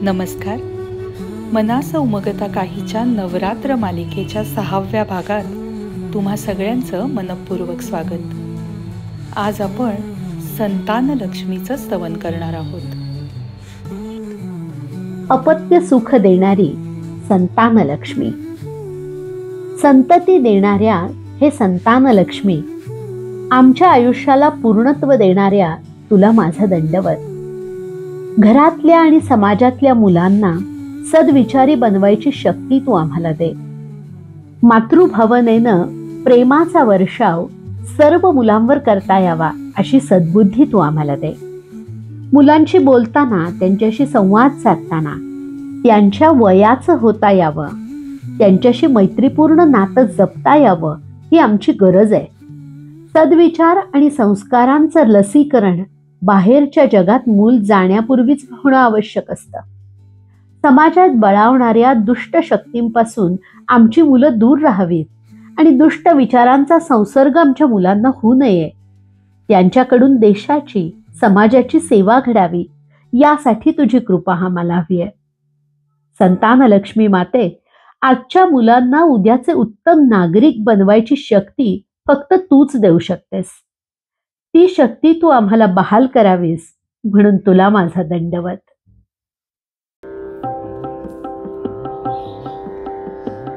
नमस्कार. मनास उमगता काहीच्या नवरात्र मालिकेच्या 6व्या भागात तुम्हा सगळ्यांचं मनपूर्वक स्वागत. आज आपण संतान लक्ष्मीचं स्तवन करणार आहोत. अपत्य सुख देणारी संतान लक्ष्मी. संतती देणाऱ्या हे संतान लक्ष्मी, आमच्या आयुष्याला पूर्णत्व देणाऱ्या तुला माझा दंडवत. घरातल्या आणि समाजातल्या मुलांना सद्विचारी बनवायची शक्ती तू आम्हाला दे. मातृभावनेनं प्रेमाचा वर्षाव सर्व मुलांवर करता यावा अशी सद्बुद्धी तू आम्हाला दे. मुलांशी बोलताना, त्यांच्याशी संवाद साधताना त्यांच्या वयाचं होता यावं, त्यांच्याशी मैत्रीपूर्ण नातं जपता यावं ही आमची गरज आहे. सद्विचार आणि संस्कारांचं लसीकरण बाहेरच्या जगात मूल जाण्यापूर्वीच होणं आवश्यक असतं. समाजात बळावणाऱ्या दुष्ट शक्तींपासून आमची मुलं दूर राहावीत आणि दुष्ट विचारांचा संसर्ग आमच्या मुलांना होऊ नये. त्यांच्याकडून देशाची, समाजाची सेवा घडावी यासाठी तुझी कृपा आम्हाला हवी आहे. संतान लक्ष्मी माते, आजच्या मुलांना उद्याचे उत्तम नागरिक बनवायची शक्ती फक्त तूच देऊ शकतेस. ती शक्ती तू आम्हाला बहाल करावीस म्हणून तुला माझा दंडवत.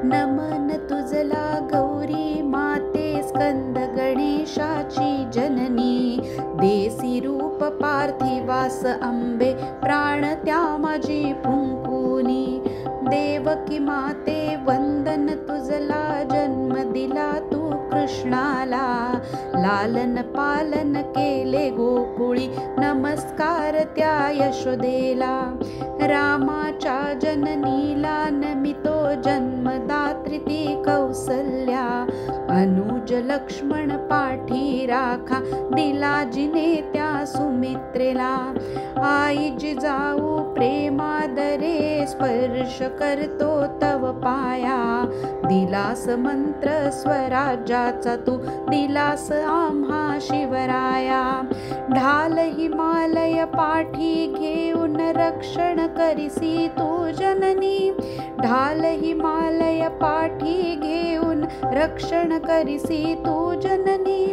नमन तुझला गौरी माते, स्कंद गणेशाची जननी. देसी रूप पार्थिवास अंबे, प्राण त्या माझी फुंकुनी. देवकी माते वंदन तुझला, जन्म दिला तू कृष्णाला. लालन पालन केले गोकुळी, नमस्कार त्या यशोदेला. रामाच्या जननीला नमितो, जन्मदात्री ती कौसल्या. अनुज लक्ष्मण पाठी राखा, दिला जिने त्या सुमित्रेला. आई जिजाऊ प्रेमादरे, स्पर्श करतो तव पाया. दिलास मंत्र स्वराज्याचा तू, दिलास आम्हा शिवराया. ढाल हिमालय पाठी घेऊन, रक्षण करिसी तू जननी. ढाल हिमालय पाठी घेऊन, रक्षण करिसी तू जननी.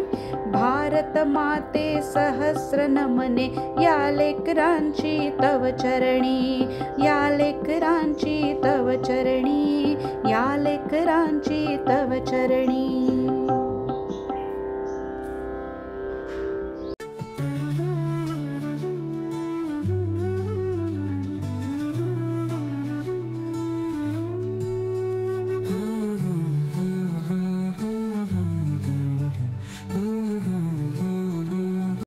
भारत माते सहस्र नमने, या लेकरांची तव चरणी. या लेकरांची तव चरणी, या लेकरांची तव चरणी.